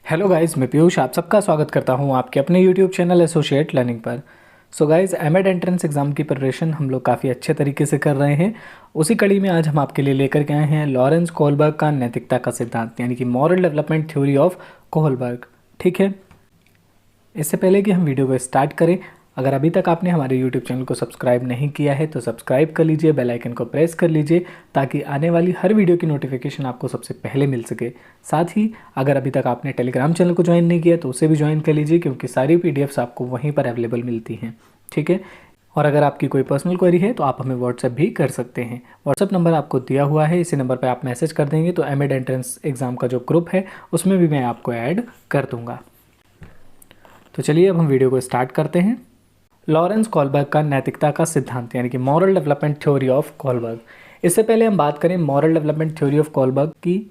Hello guys, मैं पीयूष आप सबका स्वागत करता हूं आपके अपने यूट्यूब चैनल एसोसिएट लर्निंग पर। So guys, MEd entrance exam की प्रिपरेशन हम लोग काफ़ी अच्छे तरीके से कर रहे हैं। उसी कड़ी में आज हम आपके लिए लेकर के आए हैं लॉरेंस कोहलबर्ग का नैतिकता का सिद्धांत, यानी कि moral development theory of Kohlberg. ठीक है, इससे पहले कि हम वीडियो को स्टार्ट करें, अगर अभी तक आपने हमारे यूट्यूब चैनल को सब्सक्राइब नहीं किया है तो सब्सक्राइब कर लीजिए, बेल आइकन को प्रेस कर लीजिए ताकि आने वाली हर वीडियो की नोटिफिकेशन आपको सबसे पहले मिल सके। साथ ही अगर अभी तक आपने टेलीग्राम चैनल को ज्वाइन नहीं किया तो उसे भी ज्वाइन कर लीजिए, क्योंकि सारी पीडीएफ्स आपको वहीं पर अवेलेबल मिलती हैं। ठीक है, और अगर आपकी कोई पर्सनल क्वेरी है तो आप हमें व्हाट्सएप भी कर सकते हैं। व्हाट्सएप नंबर आपको दिया हुआ है, इसी नंबर पर आप मैसेज कर देंगे तो एमएड एंट्रेंस एग्ज़ाम का जो ग्रुप है उसमें भी मैं आपको ऐड कर दूँगा। तो चलिए अब हम वीडियो को स्टार्ट करते हैं। लॉरेंस कोहलबर्ग का नैतिकता का सिद्धांत, यानी कि moral development theory of Kohlberg. इससे पहले हम बात करें moral development theory of Kohlberg की,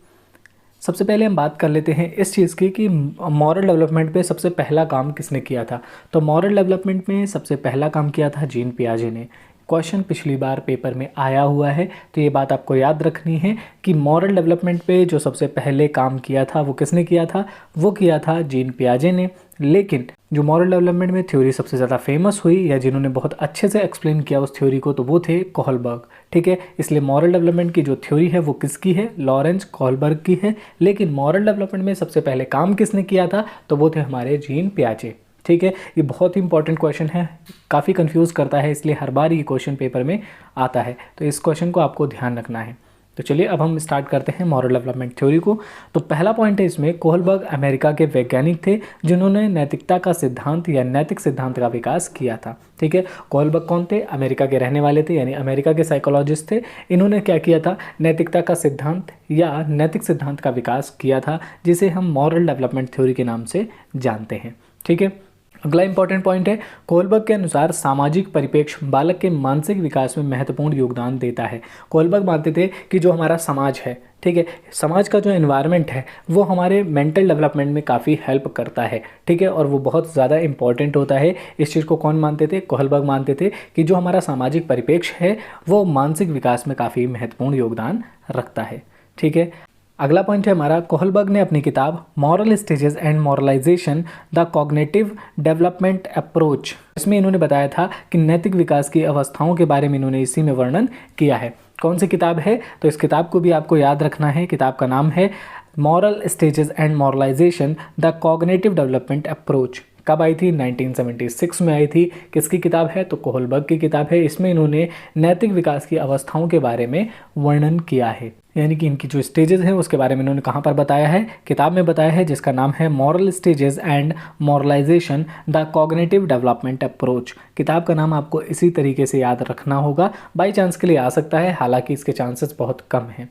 सबसे पहले हम बात कर लेते हैं इस चीज़ की कि मॉरल डेवलपमेंट पे सबसे पहला काम किसने किया था। तो मॉरल डेवलपमेंट में सबसे पहला काम किया था जीन पियाजे ने। क्वेश्चन पिछली बार पेपर में आया हुआ है, तो ये बात आपको याद रखनी है कि मॉरल डेवलपमेंट पे जो सबसे पहले काम किया था वो किसने किया था, वो किया था जीन पियाजे ने। लेकिन जो मॉरल डेवलपमेंट में थ्योरी सबसे ज़्यादा फेमस हुई या जिन्होंने बहुत अच्छे से एक्सप्लेन किया उस थ्योरी को, तो वो थे कोहलबर्ग। ठीक है, इसलिए मॉरल डेवलपमेंट की जो थ्योरी है वो किसकी है, लॉरेंस कोहलबर्ग की है। लेकिन मॉरल डेवलपमेंट में सबसे पहले काम किसने किया था, तो वो थे हमारे जीन पियाजे। ठीक है, ये बहुत ही इंपॉर्टेंट क्वेश्चन है, काफ़ी कंफ्यूज करता है, इसलिए हर बार ये क्वेश्चन पेपर में आता है, तो इस क्वेश्चन को आपको ध्यान रखना है। तो चलिए अब हम स्टार्ट करते हैं मॉरल डेवलपमेंट थ्योरी को। तो पहला पॉइंट है इसमें, कोहलबर्ग अमेरिका के वैज्ञानिक थे जिन्होंने नैतिकता का सिद्धांत या नैतिक सिद्धांत का विकास किया था। ठीक है, कोहलबर्ग कौन थे, अमेरिका के रहने वाले थे, यानी अमेरिका के साइकोलॉजिस्ट थे। इन्होंने क्या किया था, नैतिकता का सिद्धांत या नैतिक सिद्धांत का विकास किया था, जिसे हम मॉरल डेवलपमेंट थ्योरी के नाम से जानते हैं। ठीक है, अगला इंपॉर्टेंट पॉइंट है, कोहलबर्ग के अनुसार सामाजिक परिप्रेक्ष्य बालक के मानसिक विकास में महत्वपूर्ण योगदान देता है। कोहलबर्ग मानते थे कि जो हमारा समाज है, ठीक है, समाज का जो एनवायरनमेंट है वो हमारे मेंटल डेवलपमेंट में काफ़ी हेल्प करता है। ठीक है, और वो बहुत ज़्यादा इंपॉर्टेंट होता है। इस चीज़ को कौन मानते थे, कोहलबर्ग मानते थे कि जो हमारा सामाजिक परिप्रेक्ष्य है वो मानसिक विकास में काफ़ी महत्वपूर्ण योगदान रखता है। ठीक है, अगला पॉइंट है हमारा, कोहलबर्ग ने अपनी किताब moral stages and moralization the cognitive development approach, इसमें इन्होंने बताया था कि नैतिक विकास की अवस्थाओं के बारे में इन्होंने इसी में वर्णन किया है। कौन सी किताब है, तो इस किताब को भी आपको याद रखना है। किताब का नाम है moral stages and moralization the cognitive development approach. कब आई थी, 1976 में आई थी। किसकी किताब है, तो कोहलबर्ग की किताब है। इसमें इन्होंने नैतिक विकास की अवस्थाओं के बारे में वर्णन किया है, यानी कि इनकी जो स्टेजेस हैं उसके बारे में इन्होंने कहाँ पर बताया है, किताब में बताया है, जिसका नाम है moral stages and moralization the cognitive development approach. किताब का नाम आपको इसी तरीके से याद रखना होगा, बाई चांस के लिए आ सकता है, हालांकि इसके चांसेस बहुत कम हैं।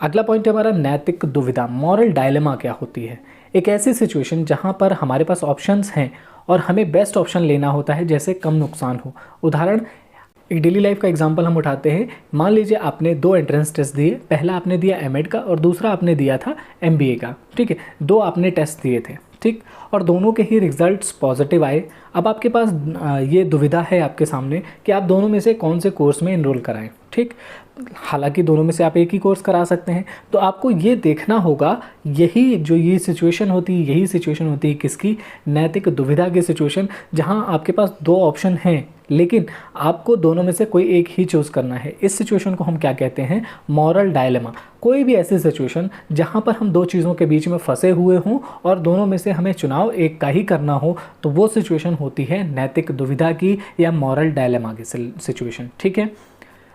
अगला पॉइंट है हमारा, नैतिक दुविधा, मॉरल डायलेमा क्या होती है। एक ऐसी सिचुएशन जहां पर हमारे पास ऑप्शंस हैं और हमें बेस्ट ऑप्शन लेना होता है जैसे कम नुकसान हो। उदाहरण, एक डेली लाइफ का एग्जांपल हम उठाते हैं। मान लीजिए आपने दो एंट्रेंस टेस्ट दिए, पहला आपने दिया एमएड का और दूसरा आपने दिया था एमबीए का। ठीक है, दो आपने टेस्ट दिए थे, ठीक, और दोनों के ही रिजल्ट्स पॉजिटिव आए। अब आपके पास ये दुविधा है आपके सामने कि आप दोनों में से कौन से कोर्स में इनरोल कराएं। ठीक, हालांकि दोनों में से आप एक ही कोर्स करा सकते हैं, तो आपको ये देखना होगा, ये सिचुएशन होती है, यही सिचुएशन होती है किसकी, नैतिक दुविधा की सिचुएशन, जहां आपके पास दो ऑप्शन हैं लेकिन आपको दोनों में से कोई एक ही चूज़ करना है। इस सिचुएशन को हम क्या कहते हैं, मॉरल डायलेमा। कोई भी ऐसी सिचुएशन जहां पर हम दो चीज़ों के बीच में फंसे हुए हों और दोनों में से हमें चुनाव एक का ही करना हो, तो वो सिचुएशन होती है नैतिक दुविधा की या मॉरल डायलेमा की सिचुएशन। ठीक है,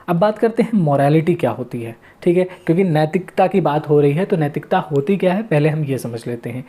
अब बात करते हैं मॉरलिटी क्या होती है। ठीक है, क्योंकि नैतिकता की बात हो रही है तो नैतिकता होती क्या है, पहले हम ये समझ लेते हैं।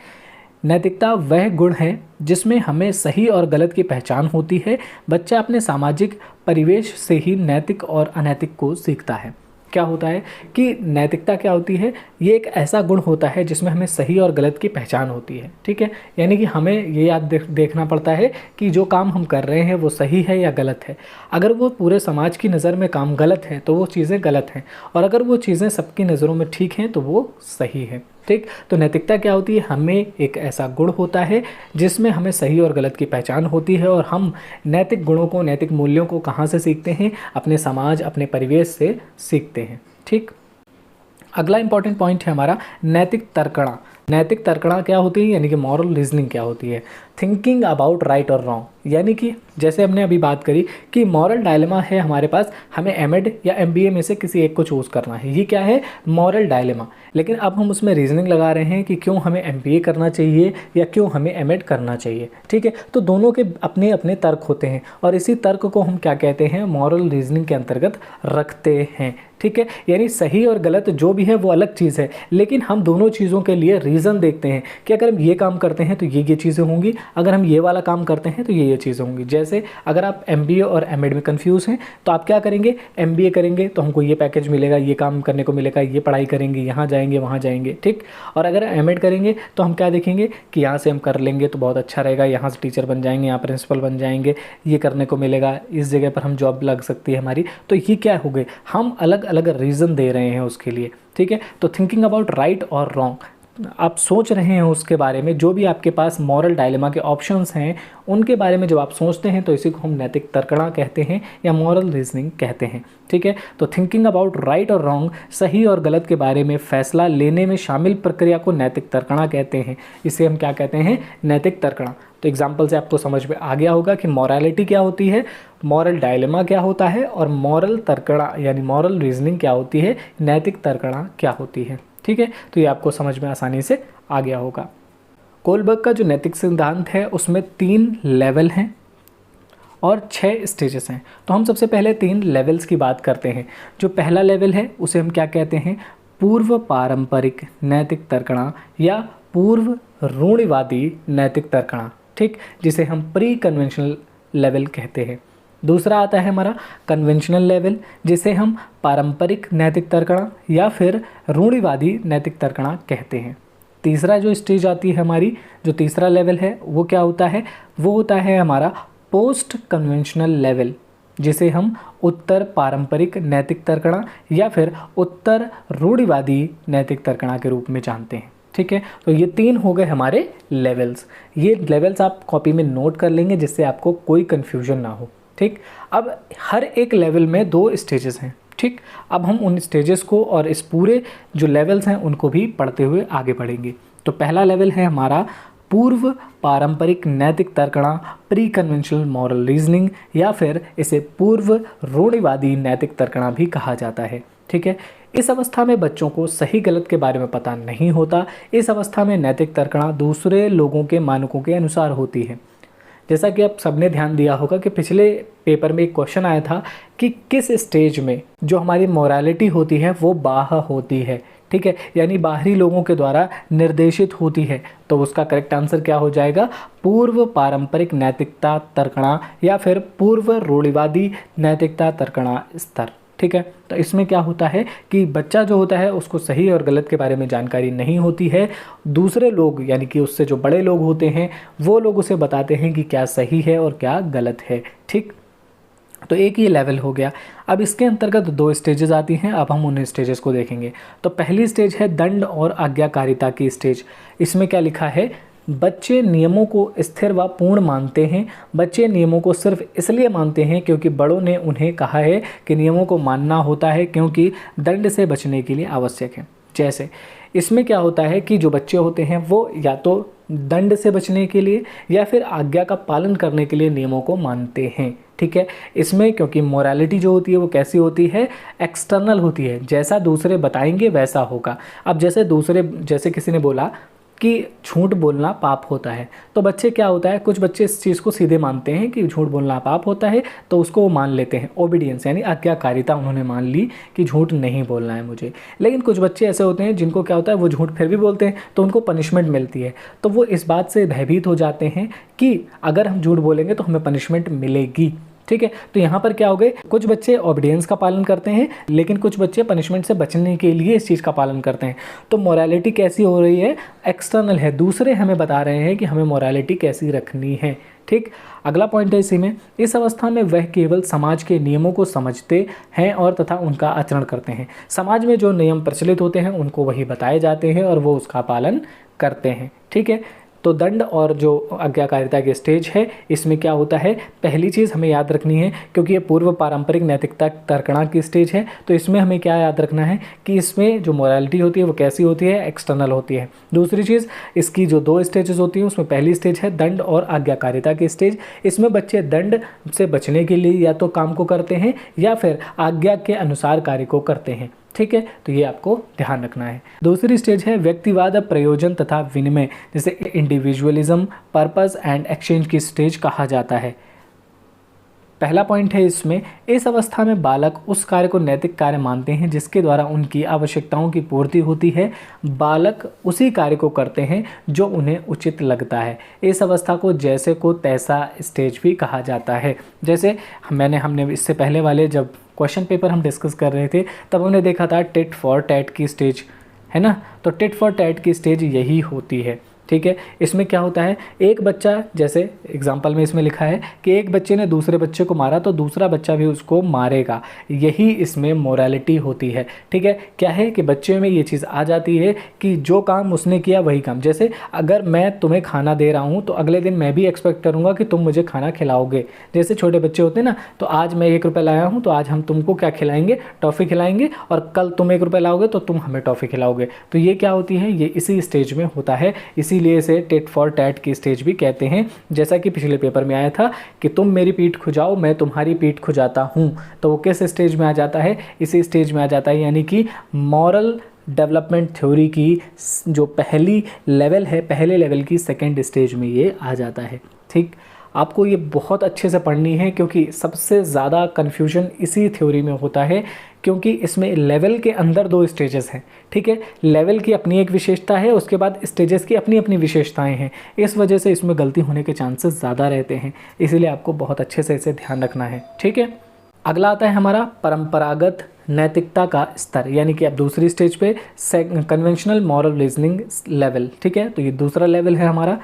नैतिकता वह गुण है जिसमें हमें सही और गलत की पहचान होती है। बच्चा अपने सामाजिक परिवेश से ही नैतिक और अनैतिक को सीखता है। क्या होता है कि नैतिकता क्या होती है, ये एक ऐसा गुण होता है जिसमें हमें सही और गलत की पहचान होती है। ठीक है, यानी कि हमें ये याद देखना पड़ता है कि जो काम हम कर रहे हैं वो सही है या गलत है। अगर वो पूरे समाज की नज़र में काम गलत है तो वो चीज़ें गलत हैं, और अगर वो चीज़ें सबकी नज़रों में ठीक हैं तो वो सही है। ठीक, तो नैतिकता क्या होती है, हमें एक ऐसा गुण होता है जिसमें हमें सही और गलत की पहचान होती है, और हम नैतिक गुणों को, नैतिक मूल्यों को कहाँ से सीखते हैं, अपने समाज, अपने परिवेश से सीखते हैं। ठीक, अगला इंपॉर्टेंट पॉइंट है हमारा नैतिक तर्कणा। नैतिक तर्कणा क्या होती है, यानी कि मॉरल रीजनिंग क्या होती है। थिंकिंग अबाउट राइट और रॉन्ग, यानी कि जैसे हमने अभी बात करी कि मॉरल डायलेमा है हमारे पास, हमें एमएड या एमबीए में से किसी एक को चूज़ करना है, ये क्या है, मॉरल डायलेमा। लेकिन अब हम उसमें रीजनिंग लगा रहे हैं कि क्यों हमें एमबीए करना चाहिए या क्यों हमें एमएड करना चाहिए। ठीक है, तो दोनों के अपने अपने तर्क होते हैं और इसी तर्क को हम क्या कहते हैं, मॉरल रीजनिंग के अंतर्गत रखते हैं। ठीक है, यानी सही और गलत जो भी है वो अलग चीज़ है, लेकिन हम दोनों चीज़ों के लिए रीज़न देखते हैं कि अगर हम ये काम करते हैं तो ये चीज़ें होंगी, अगर हम ये वाला काम करते हैं तो ये चीज़ें होंगी। जैसे अगर आप एमबीए और एमएड में कंफ्यूज हैं तो आप क्या करेंगे, एमबीए करेंगे तो हमको ये पैकेज मिलेगा, ये काम करने को मिलेगा, ये पढ़ाई करेंगे, यहाँ जाएंगे वहाँ जाएंगे। ठीक, और अगर एमएड करेंगे तो हम क्या देखेंगे कि यहाँ से हम कर लेंगे तो बहुत अच्छा रहेगा, यहाँ से टीचर बन जाएंगे, यहाँ प्रिंसिपल बन जाएंगे, ये करने को मिलेगा, इस जगह पर हम जॉब लग सकती है हमारी। तो ये क्या हो गए, हम अलग अलग रीज़न दे रहे हैं उसके लिए। ठीक है, तो थिंकिंग अबाउट राइट और रॉन्ग, आप सोच रहे हैं उसके बारे में, जो भी आपके पास मॉरल डायलेमा के ऑप्शंस हैं उनके बारे में जब आप सोचते हैं तो इसी को हम नैतिक तर्कणा कहते हैं या मॉरल रीजनिंग कहते हैं। ठीक है, तो थिंकिंग अबाउट राइट और रॉन्ग, सही और गलत के बारे में फैसला लेने में शामिल प्रक्रिया को नैतिक तर्कणा कहते हैं। इसे हम क्या कहते हैं, नैतिक तर्कणा। तो एग्जाम्पल से आपको समझ में आ गया होगा कि मॉरलिटी क्या होती है, मॉरल डायलेमा क्या होता है और मॉरल तर्कणा यानी मॉरल रीजनिंग क्या होती है, नैतिक तर्कणा क्या होती है। ठीक है, तो ये आपको समझ में आसानी से आ गया होगा। कोलबर्ग का जो नैतिक सिद्धांत है उसमें 3 लेवल हैं और 6 स्टेजेस हैं। तो हम सबसे पहले 3 लेवल्स की बात करते हैं। जो पहला लेवल है उसे हम क्या कहते हैं, पूर्व पारंपरिक नैतिक तर्कणा या पूर्व रूढ़िवादी नैतिक तर्कणा। ठीक, जिसे हम प्री कन्वेंशनल लेवल कहते हैं। दूसरा आता है हमारा कन्वेंशनल लेवल, जिसे हम पारंपरिक नैतिक तर्कणा या फिर रूढ़िवादी नैतिक तर्कणा कहते हैं। तीसरा जो स्टेज आती है हमारी, जो तीसरा लेवल है वो क्या होता है, वो होता है हमारा पोस्ट कन्वेंशनल लेवल, जिसे हम उत्तर पारंपरिक नैतिक तर्कणा या फिर उत्तर रूढ़िवादी नैतिक तर्कणा के रूप में जानते हैं। ठीक है, तो ये 3 हो गए हमारे लेवल्स। ये लेवल्स आप कॉपी में नोट कर लेंगे जिससे आपको कोई कन्फ्यूजन ना हो। ठीक, अब हर एक लेवल में 2 स्टेजेस हैं। ठीक, अब हम उन स्टेजेस को और इस पूरे जो लेवल्स हैं उनको भी पढ़ते हुए आगे बढ़ेंगे। तो पहला लेवल है हमारा पूर्व पारंपरिक नैतिक तर्कणा, प्री कन्वेंशनल मॉरल रीजनिंग, या फिर इसे पूर्व रूढ़िवादी नैतिक तर्कणा भी कहा जाता है। ठीक है, इस अवस्था में बच्चों को सही गलत के बारे में पता नहीं होता। इस अवस्था में नैतिक तर्कणा दूसरे लोगों के मानकों के अनुसार होती है। जैसा कि आप सबने ध्यान दिया होगा कि पिछले पेपर में एक क्वेश्चन आया था कि किस स्टेज में जो हमारी मोरालिटी होती है वो बाह्य होती है। ठीक है, यानी बाहरी लोगों के द्वारा निर्देशित होती है। तो उसका करेक्ट आंसर क्या हो जाएगा, पूर्व पारंपरिक नैतिकता तर्कणा या फिर पूर्व रूढ़िवादी नैतिकता तर्कणा स्तर। ठीक है, तो इसमें क्या होता है कि बच्चा जो होता है उसको सही और गलत के बारे में जानकारी नहीं होती है। दूसरे लोग यानी कि उससे जो बड़े लोग होते हैं वो लोग उसे बताते हैं कि क्या सही है और क्या गलत है। ठीक, तो एक ये लेवल हो गया। अब इसके अंतर्गत 2 स्टेजेस आती हैं। अब हम उन स्टेजेस को देखेंगे। तो पहली स्टेज है दंड और आज्ञाकारिता की स्टेज। इसमें क्या लिखा है, बच्चे नियमों को स्थिर व पूर्ण मानते हैं। बच्चे नियमों को सिर्फ इसलिए मानते हैं क्योंकि बड़ों ने उन्हें कहा है कि नियमों को मानना होता है, क्योंकि दंड से बचने के लिए आवश्यक है। जैसे इसमें क्या होता है कि जो बच्चे होते हैं वो या तो दंड से बचने के लिए या फिर आज्ञा का पालन करने के लिए नियमों को मानते हैं। ठीक है, इसमें क्योंकि मोरालिटी जो होती है वो कैसी होती है, एक्सटर्नल होती है। जैसा दूसरे बताएंगे वैसा होगा। अब जैसे किसी ने बोला कि झूठ बोलना पाप होता है, तो बच्चे क्या होता है, कुछ बच्चे इस चीज़ को सीधे मानते हैं कि झूठ बोलना पाप होता है, तो उसको वो मान लेते हैं। ओबीडियंस यानी आज्ञाकारिता उन्होंने मान ली कि झूठ नहीं बोलना है मुझे। लेकिन कुछ बच्चे ऐसे होते हैं जिनको क्या होता है, वो झूठ फिर भी बोलते हैं तो उनको पनिशमेंट मिलती है। तो वो इस बात से भयभीत हो जाते हैं कि अगर हम झूठ बोलेंगे तो हमें पनिशमेंट मिलेगी। ठीक है, तो यहाँ पर क्या हो गए, कुछ बच्चे ऑबिडियंस का पालन करते हैं लेकिन कुछ बच्चे पनिशमेंट से बचने के लिए इस चीज़ का पालन करते हैं। तो मोरालिटी कैसी हो रही है, एक्सटर्नल है। दूसरे हमें बता रहे हैं कि हमें मोरालिटी कैसी रखनी है। ठीक, अगला पॉइंट है इसी में, इस अवस्था में वह केवल समाज के नियमों को समझते हैं और तथा उनका आचरण करते हैं। समाज में जो नियम प्रचलित होते हैं उनको वही बताए जाते हैं और वो उसका पालन करते हैं। ठीक है, तो दंड और जो आज्ञाकारिता की स्टेज है इसमें क्या होता है, पहली चीज़ हमें याद रखनी है, क्योंकि ये पूर्व पारंपरिक नैतिकता तर्कणा की स्टेज है, तो इसमें हमें क्या याद रखना है कि इसमें जो मोरालिटी होती है वो कैसी होती है, एक्सटर्नल होती है। दूसरी चीज़, इसकी जो 2 स्टेजेस होती हैं उसमें पहली स्टेज है दंड और आज्ञाकारिता की स्टेज। इसमें बच्चे दंड से बचने के लिए या तो काम को करते हैं या फिर आज्ञा के अनुसार कार्य को करते हैं। ठीक है, तो ये आपको ध्यान रखना है। दूसरी स्टेज है व्यक्तिवाद, प्रयोजन तथा विनिमय, जिसे इंडिविजुअलिज्म, पर्पस एंड एक्सचेंज की स्टेज कहा जाता है। पहला पॉइंट है इसमें, इस अवस्था में बालक उस कार्य को नैतिक कार्य मानते हैं जिसके द्वारा उनकी आवश्यकताओं की पूर्ति होती है। बालक उसी कार्य को करते हैं जो उन्हें उचित लगता है। इस अवस्था को जैसे को तैसा स्टेज भी कहा जाता है। जैसे हमने इससे पहले वाले जब क्वेश्चन पेपर हम डिस्कस कर रहे थे तब हमने देखा था टिट फॉर टैट की स्टेज, है ना। तो टिट फॉर टैट की स्टेज यही होती है। ठीक है, इसमें क्या होता है, एक बच्चा, जैसे एग्जाम्पल में इसमें लिखा है कि एक बच्चे ने दूसरे बच्चे को मारा तो दूसरा बच्चा भी उसको मारेगा, यही इसमें मोरालिटी होती है। ठीक है, क्या है कि बच्चे में ये चीज़ आ जाती है कि जो काम उसने किया वही काम। जैसे अगर मैं तुम्हें खाना दे रहा हूँ तो अगले दिन मैं भी एक्सपेक्ट करूँगा कि तुम मुझे खाना खिलाओगे। जैसे छोटे बच्चे होते हैं ना, तो आज मैं 1 रुपये लाया हूँ तो आज हम तुमको क्या खिलाएंगे, टॉफ़ी खिलाएंगे, और कल तुम 1 रुपये लाओगे तो तुम हमें टॉफ़ी खिलाओगे। तो ये क्या होती है, ये इसी स्टेज में होता है, इसीलिए इसे टिट फॉर टैट की स्टेज भी कहते हैं। जैसा कि पिछले पेपर में आया था कि तुम मेरी पीठ खुजाओ मैं तुम्हारी पीठ खुजाता हूँ, तो वो किस स्टेज में आ जाता है, इसी स्टेज में आ जाता है, यानी कि मॉरल डेवलपमेंट थ्योरी की जो पहली लेवल है, पहले लेवल की सेकेंड स्टेज में ये आ जाता है। ठीक, आपको ये बहुत अच्छे से पढ़नी है क्योंकि सबसे ज़्यादा कन्फ्यूजन इसी थ्योरी में होता है, क्योंकि इसमें लेवल के अंदर 2 स्टेजेस हैं। ठीक है, लेवल की अपनी एक विशेषता है, उसके बाद स्टेजेस की अपनी अपनी विशेषताएं हैं। इस वजह से इसमें गलती होने के चांसेस ज़्यादा रहते हैं, इसीलिए आपको बहुत अच्छे से इसे ध्यान रखना है। ठीक है, अगला आता है हमारा परंपरागत नैतिकता का स्तर, यानी कि अब दूसरी स्टेज पे कन्वेंशनल मॉरल रीजनिंग लेवल। ठीक है, तो ये दूसरा लेवल है हमारा।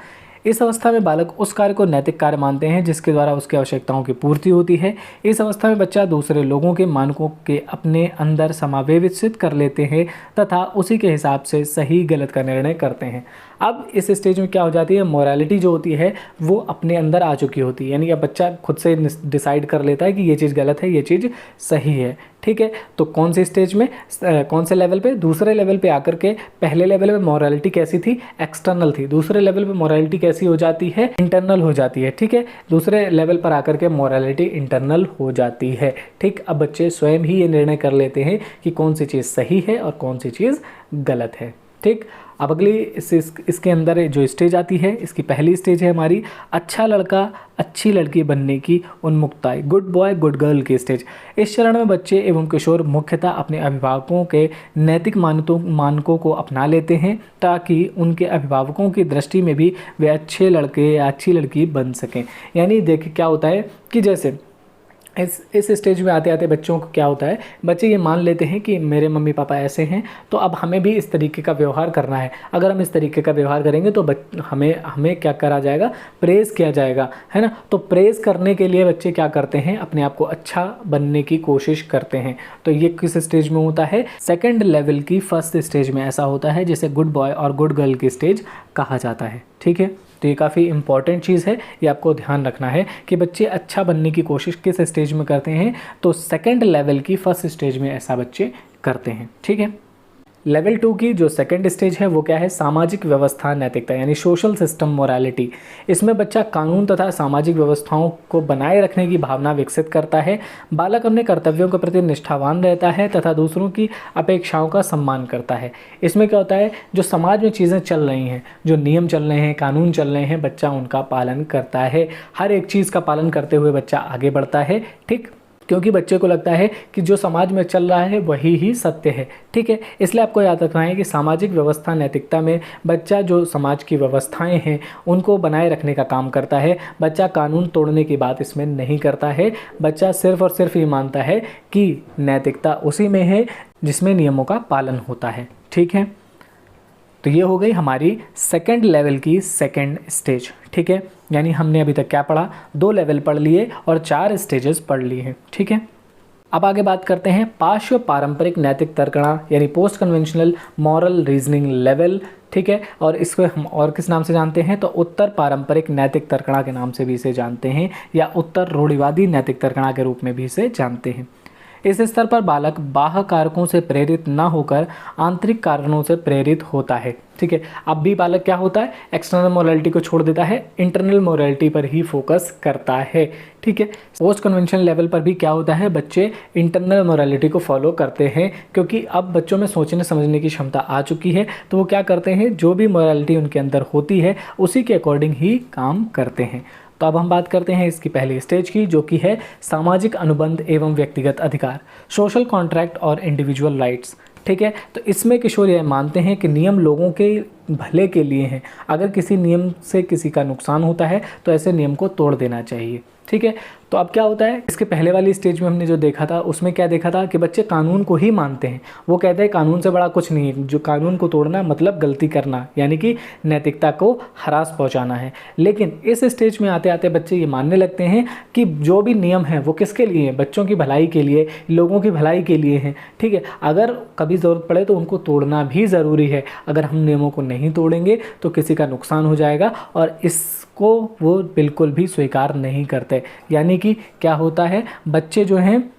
इस अवस्था में बालक उस कार्य को नैतिक कार्य मानते हैं जिसके द्वारा उसकी आवश्यकताओं की पूर्ति होती है। इस अवस्था में बच्चा दूसरे लोगों के मानकों के अपने अंदर समावेशित कर लेते हैं तथा उसी के हिसाब से सही गलत का निर्णय करते हैं। अब इस स्टेज में क्या हो जाती है, मोरालिटी जो होती है वो अपने अंदर आ चुकी होती है, यानी कि अब बच्चा खुद से डिसाइड कर लेता है कि ये चीज़ गलत है, ये चीज़ सही है। ठीक है, तो कौन सी स्टेज में, कौन से लेवल पे, दूसरे लेवल पे आकर के, पहले लेवल पे मोरालिटी कैसी थी, एक्सटर्नल थी, दूसरे लेवल पे मोरालिटी कैसी हो जाती है, इंटरनल हो जाती है। ठीक है, दूसरे लेवल पर आकर के मोरालिटी इंटरनल हो जाती है। ठीक, अब बच्चे स्वयं ही ये निर्णय कर लेते हैं कि कौन सी चीज़ सही है और कौन सी चीज़ गलत है। ठीक, अब अगली इसके अंदर जो स्टेज आती है, इसकी पहली स्टेज है हमारी अच्छा लड़का अच्छी लड़की बनने की उन्मुखता, गुड बॉय गुड गर्ल की स्टेज। इस चरण में बच्चे एवं किशोर मुख्यतः अपने अभिभावकों के नैतिक मानकों को अपना लेते हैं ताकि उनके अभिभावकों की दृष्टि में भी वे अच्छे लड़के या अच्छी लड़की बन सकें। यानी देखिए क्या होता है कि जैसे इस स्टेज में आते आते बच्चों को क्या होता है, बच्चे ये मान लेते हैं कि मेरे मम्मी पापा ऐसे हैं तो अब हमें भी इस तरीके का व्यवहार करना है। अगर हम इस तरीके का व्यवहार करेंगे तो हमें क्या करा जाएगा, प्रेज़ किया जाएगा, है ना। तो प्रेज़ करने के लिए बच्चे क्या करते हैं, अपने आप को अच्छा बनने की कोशिश करते हैं। तो ये किस स्टेज में होता है, सेकेंड लेवल की फर्स्ट स्टेज में ऐसा होता है, जिसे गुड बॉय और गुड गर्ल की स्टेज कहा जाता है। ठीक है, तो ये काफ़ी इंपॉर्टेंट चीज़ है, ये आपको ध्यान रखना है कि बच्चे अच्छा बनने की कोशिश किस स्टेज में करते हैं, तो सेकंड लेवल की फर्स्ट स्टेज में ऐसा बच्चे करते हैं। ठीक है, लेवल 2 की जो सेकंड स्टेज है वो क्या है, सामाजिक व्यवस्था नैतिकता, यानी सोशल सिस्टम मोरालिटी। इसमें बच्चा कानून तथा सामाजिक व्यवस्थाओं को बनाए रखने की भावना विकसित करता है। बालक अपने कर्तव्यों के प्रति निष्ठावान रहता है तथा दूसरों की अपेक्षाओं का सम्मान करता है। इसमें क्या होता है, जो समाज में चीज़ें चल रही हैं, जो नियम चल रहे हैं, कानून चल रहे हैं, बच्चा उनका पालन करता है। हर एक चीज़ का पालन करते हुए बच्चा आगे बढ़ता है। ठीक, क्योंकि बच्चे को लगता है कि जो समाज में चल रहा है वही ही सत्य है। ठीक है, इसलिए आपको याद रखना है कि सामाजिक व्यवस्था नैतिकता में बच्चा जो समाज की व्यवस्थाएं हैं उनको बनाए रखने का काम करता है। बच्चा कानून तोड़ने की बात इसमें नहीं करता है। बच्चा सिर्फ और सिर्फ ये मानता है कि नैतिकता उसी में है जिसमें नियमों का पालन होता है। ठीक है, तो ये हो गई हमारी सेकंड लेवल की सेकंड स्टेज। ठीक है, यानी हमने अभी तक क्या पढ़ा, 2 लेवल पढ़ लिए और 4 स्टेजेस पढ़ लिए हैं। ठीक है, अब आगे बात करते हैं पार्श्व पारंपरिक नैतिक तर्कणा यानी post conventional moral reasoning level ठीक है। और इसको हम और किस नाम से जानते हैं, तो उत्तर पारंपरिक नैतिक तर्कणा के नाम से भी इसे जानते हैं, या उत्तर रूढ़िवादी नैतिक तर्कणा के रूप में भी इसे जानते हैं। इस स्तर पर बालक बाह्य कारकों से प्रेरित न होकर आंतरिक कारणों से प्रेरित होता है, ठीक है। अब भी बालक क्या होता है, एक्सटर्नल मोरालिटी को छोड़ देता है, इंटरनल मोरालिटी पर ही फोकस करता है, ठीक है। पोस्ट कन्वेंशनल लेवल पर भी क्या होता है, बच्चे इंटरनल मोरालिटी को फॉलो करते हैं, क्योंकि अब बच्चों में सोचने समझने की क्षमता आ चुकी है, तो वो क्या करते हैं, जो भी मोरालिटी उनके अंदर होती है उसी के अकॉर्डिंग ही काम करते हैं। तो अब हम बात करते हैं इसकी पहली स्टेज की, जो कि है सामाजिक अनुबंध एवं व्यक्तिगत अधिकार, सोशल कॉन्ट्रैक्ट और इंडिविजुअल राइट्स, ठीक है। तो इसमें किशोर यह मानते हैं कि नियम लोगों के भले के लिए हैं, अगर किसी नियम से किसी का नुकसान होता है तो ऐसे नियम को तोड़ देना चाहिए, ठीक है। तो अब क्या होता है, इसके पहले वाली स्टेज में हमने जो देखा था उसमें क्या देखा था कि बच्चे कानून को ही मानते हैं, वो कहते हैं कानून से बड़ा कुछ नहीं है, जो कानून को तोड़ना मतलब गलती करना, यानी कि नैतिकता को हरास पहुंचाना है। लेकिन इस स्टेज में आते आते बच्चे ये मानने लगते हैं कि जो भी नियम है वो किसके लिए है, बच्चों की भलाई के लिए, लोगों की भलाई के लिए हैं, ठीक है। अगर कभी ज़रूरत पड़े तो उनको तोड़ना भी ज़रूरी है, अगर हम नियमों को नहीं तोड़ेंगे तो किसी का नुकसान हो जाएगा, और इसको वो बिल्कुल भी स्वीकार नहीं करते। यानी कि क्या होता है, बच्चे जो हैं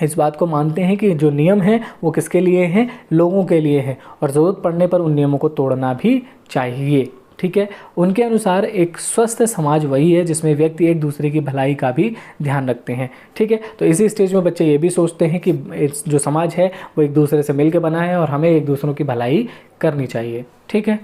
इस बात को मानते हैं कि जो नियम हैं वो किसके लिए हैं, लोगों के लिए हैं, और ज़रूरत पड़ने पर उन नियमों को तोड़ना भी चाहिए, ठीक है। उनके अनुसार एक स्वस्थ समाज वही है जिसमें व्यक्ति एक दूसरे की भलाई का भी ध्यान रखते हैं, ठीक है। तो इसी स्टेज में बच्चे ये भी सोचते हैं कि जो समाज है वो एक दूसरे से मिलकर बना है और हमें एक दूसरों की भलाई करनी चाहिए, ठीक है।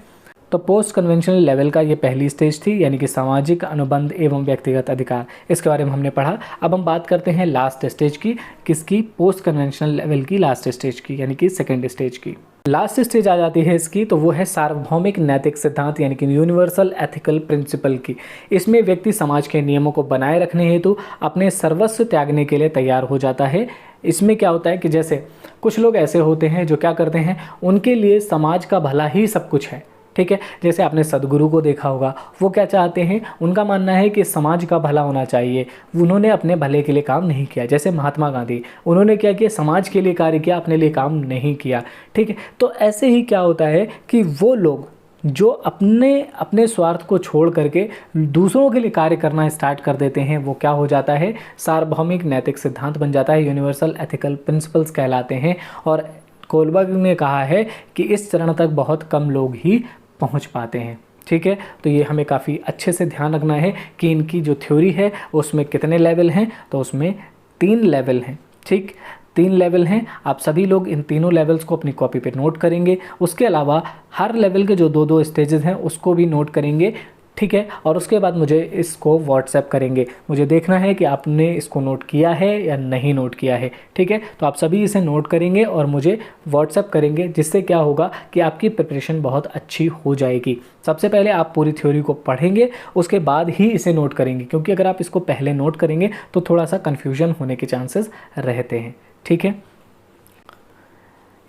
तो पोस्ट कन्वेंशनल लेवल का ये पहली स्टेज थी, यानी कि सामाजिक अनुबंध एवं व्यक्तिगत अधिकार, इसके बारे में हमने पढ़ा। अब हम बात करते हैं लास्ट स्टेज की, किसकी, पोस्ट कन्वेंशनल लेवल की लास्ट स्टेज की, यानी कि सेकेंड स्टेज की। लास्ट स्टेज आ जाती है इसकी, तो वो है सार्वभौमिक नैतिक सिद्धांत, यानी कि यूनिवर्सल एथिकल प्रिंसिपल की। इसमें व्यक्ति समाज के नियमों को बनाए रखने हेतु अपने सर्वस्व त्यागने के लिए तैयार हो जाता है। इसमें क्या होता है कि जैसे कुछ लोग ऐसे होते हैं जो क्या करते हैं, उनके लिए समाज का भला ही सब कुछ है, ठीक है। जैसे आपने सदगुरु को देखा होगा, वो क्या चाहते हैं, उनका मानना है कि समाज का भला होना चाहिए, उन्होंने अपने भले के लिए काम नहीं किया। जैसे महात्मा गांधी, उन्होंने क्या किया, समाज के लिए कार्य किया, अपने लिए काम नहीं किया, ठीक है। तो ऐसे ही क्या होता है कि वो लोग जो अपने स्वार्थ को छोड़ करके दूसरों के लिए कार्य करना स्टार्ट कर देते हैं, वो क्या हो जाता है, सार्वभौमिक नैतिक सिद्धांत बन जाता है, यूनिवर्सल एथिकल प्रिंसिपल्स कहलाते हैं। और कोलबर्ग ने कहा है कि इस चरण तक बहुत कम लोग ही पहुंच पाते हैं, ठीक है। तो ये हमें काफ़ी अच्छे से ध्यान रखना है कि इनकी जो थ्योरी है उसमें कितने लेवल हैं, तो उसमें 3 लेवल हैं, ठीक, 3 लेवल हैं। आप सभी लोग इन तीनों लेवल्स को अपनी कॉपी पे नोट करेंगे। उसके अलावा हर लेवल के जो 2-2 स्टेजेस हैं उसको भी नोट करेंगे, ठीक है। और उसके बाद मुझे इसको व्हाट्सएप करेंगे, मुझे देखना है कि आपने इसको नोट किया है या नहीं नोट किया है, ठीक है। तो आप सभी इसे नोट करेंगे और मुझे व्हाट्सएप करेंगे, जिससे क्या होगा कि आपकी प्रिपरेशन बहुत अच्छी हो जाएगी। सबसे पहले आप पूरी थ्योरी को पढ़ेंगे, उसके बाद ही इसे नोट करेंगे, क्योंकि अगर आप इसको पहले नोट करेंगे तो थोड़ा सा कन्फ्यूजन होने के चांसेस रहते हैं, ठीक है।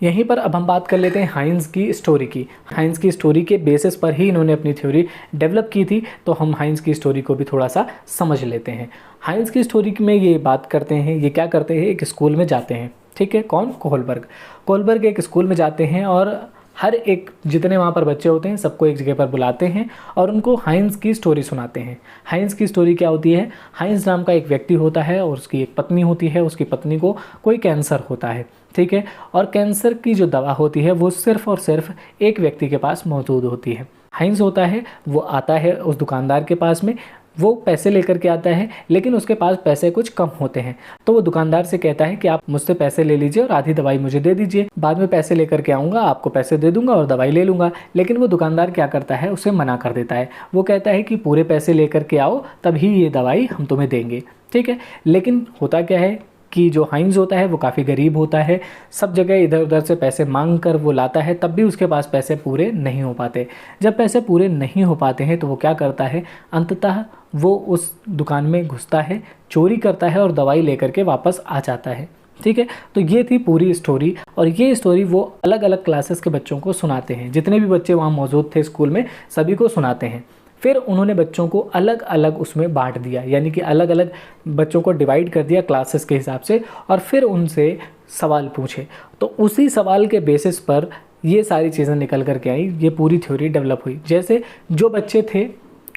यहीं पर अब हम बात कर लेते हैं हाइंस की स्टोरी की। हाइंस की स्टोरी के बेसिस पर ही इन्होंने अपनी थ्योरी डेवलप की थी, तो हम हाइंस की स्टोरी को भी थोड़ा सा समझ लेते हैं। हाइंस की स्टोरी में ये बात करते हैं, ये क्या करते हैं, एक स्कूल में जाते हैं, ठीक है। कौन, कोहलबर्ग एक स्कूल में जाते हैं और हर एक जितने वहाँ पर बच्चे होते हैं सबको एक जगह पर बुलाते हैं और उनको हाइंस की स्टोरी सुनाते हैं। हाइंस की स्टोरी क्या होती है, हाइंस नाम का एक व्यक्ति होता है और उसकी एक पत्नी होती है, उसकी पत्नी को कोई कैंसर होता है, ठीक है। और कैंसर की जो दवा होती है वो सिर्फ और सिर्फ एक व्यक्ति के पास मौजूद होती है। हाइंस होता है, वो आता है उस दुकानदार के पास में, वो पैसे लेकर के आता है, लेकिन उसके पास पैसे कुछ कम होते हैं, तो वो दुकानदार से कहता है कि आप मुझसे पैसे ले लीजिए और आधी दवाई मुझे दे दीजिए, बाद में पैसे लेकर के आऊँगा, आपको पैसे दे दूंगा और दवाई ले लूँगा। लेकिन वो दुकानदार क्या करता है, उसे मना कर देता है। वो कहता है कि पूरे पैसे लेकर के आओ तभी ये दवाई हम तुम्हें देंगे, ठीक है। लेकिन होता क्या है कि जो हाइंस होता है वो काफ़ी गरीब होता है, सब जगह इधर उधर से पैसे मांग कर वो लाता है, तब भी उसके पास पैसे पूरे नहीं हो पाते। जब पैसे पूरे नहीं हो पाते हैं तो वो क्या करता है, अंततः वो उस दुकान में घुसता है, चोरी करता है और दवाई लेकर के वापस आ जाता है, ठीक है। तो ये थी पूरी स्टोरी, और ये स्टोरी वो अलग अलग क्लासेस के बच्चों को सुनाते हैं, जितने भी बच्चे वहाँ मौजूद थे स्कूल में सभी को सुनाते हैं। फिर उन्होंने बच्चों को अलग अलग उसमें बांट दिया, यानी कि अलग अलग बच्चों को डिवाइड कर दिया क्लासेस के हिसाब से, और फिर उनसे सवाल पूछे। तो उसी सवाल के बेसिस पर ये सारी चीज़ें निकल कर के आई, ये पूरी थ्योरी डेवलप हुई। जैसे जो बच्चे थे,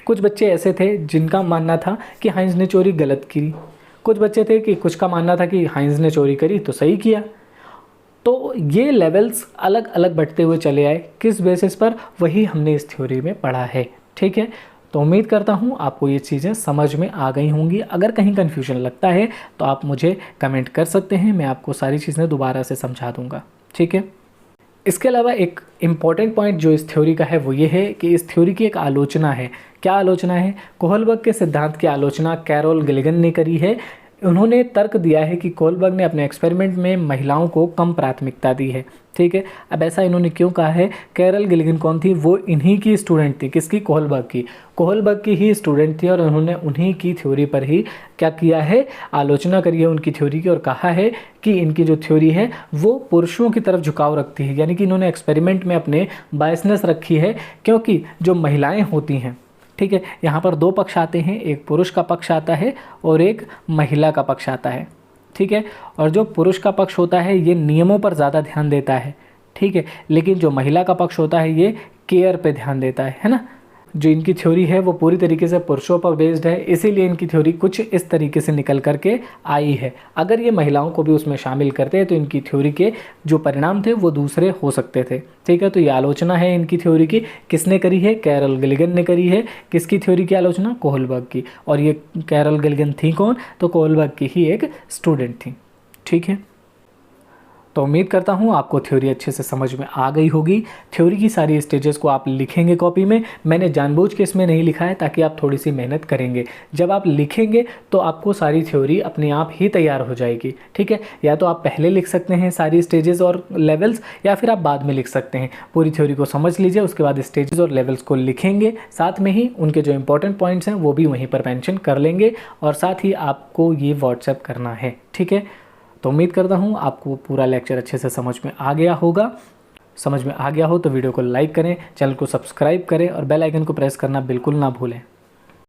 कुछ बच्चे ऐसे थे जिनका मानना था कि हाइंस ने चोरी गलत की, कुछ बच्चे थे कि कुछ का मानना था कि हाइंस ने चोरी करी तो सही किया। तो ये लेवल्स अलग अलग बढ़ते हुए चले आए, किस बेसिस पर, वही हमने इस थ्योरी में पढ़ा है। ठीक है, तो उम्मीद करता हूँ आपको ये चीज़ें समझ में आ गई होंगी। अगर कहीं कन्फ्यूजन लगता है तो आप मुझे कमेंट कर सकते हैं, मैं आपको सारी चीज़ें दोबारा से समझा दूँगा। ठीक है, इसके अलावा एक इम्पॉर्टेंट पॉइंट जो इस थ्योरी का है वो ये है कि इस थ्योरी की एक आलोचना है। क्या आलोचना है? कोहलबर्ग के सिद्धांत की आलोचना कैरोल गिलिगन ने करी है। उन्होंने तर्क दिया है कि कोहलबर्ग ने अपने एक्सपेरिमेंट में महिलाओं को कम प्राथमिकता दी है। ठीक है, अब ऐसा इन्होंने क्यों कहा है? कैरोल गिलिगन कौन थी? वो इन्हीं की स्टूडेंट थी। किसकी? कोहलबर्ग की। कोहलबर्ग की ही स्टूडेंट थी और उन्होंने उन्हीं की थ्योरी पर ही क्या किया है? आलोचना करी है उनकी थ्योरी की और कहा है कि इनकी जो थ्योरी है वो पुरुषों की तरफ झुकाव रखती है। यानी कि इन्होंने एक्सपेरिमेंट में अपने बायसनेस रखी है, क्योंकि जो महिलाएं होती हैं, ठीक है, यहाँ पर दो पक्ष आते हैं, एक पुरुष का पक्ष आता है और एक महिला का पक्ष आता है। ठीक है, और जो पुरुष का पक्ष होता है ये नियमों पर ज़्यादा ध्यान देता है। ठीक है, लेकिन जो महिला का पक्ष होता है ये केयर पे ध्यान देता है ना। जो इनकी थ्योरी है वो पूरी तरीके से पुरुषों पर बेस्ड है, इसीलिए इनकी थ्योरी कुछ इस तरीके से निकल करके आई है। अगर ये महिलाओं को भी उसमें शामिल करते हैं तो इनकी थ्योरी के जो परिणाम थे वो दूसरे हो सकते थे। ठीक है, तो ये आलोचना है इनकी थ्योरी की। किसने करी है? कैरोल गिलिगन ने करी है। किसकी थ्योरी की आलोचना? कोहलबर्ग की। और ये कैरोल गिलिगन थी कौन? तो कोहलबर्ग की ही एक स्टूडेंट थी। ठीक है, तो उम्मीद करता हूँ आपको थ्योरी अच्छे से समझ में आ गई होगी। थ्योरी की सारी स्टेजेस को आप लिखेंगे कॉपी में। मैंने जानबूझ के इसमें नहीं लिखा है ताकि आप थोड़ी सी मेहनत करेंगे। जब आप लिखेंगे तो आपको सारी थ्योरी अपने आप ही तैयार हो जाएगी। ठीक है, या तो आप पहले लिख सकते हैं सारी स्टेजेस और लेवल्स, या फिर आप बाद में लिख सकते हैं। पूरी थ्योरी को समझ लीजिए, उसके बाद स्टेजेस और लेवल्स को लिखेंगे, साथ में ही उनके जो इंपॉर्टेंट पॉइंट्स हैं वो भी वहीं पर मेंशन कर लेंगे, और साथ ही आपको ये व्हाट्सएप करना है। ठीक है, तो उम्मीद करता हूँ आपको पूरा लेक्चर अच्छे से समझ में आ गया होगा। समझ में आ गया हो तो वीडियो को लाइक करें, चैनल को सब्सक्राइब करें और बेल आइकन को प्रेस करना बिल्कुल ना भूलें।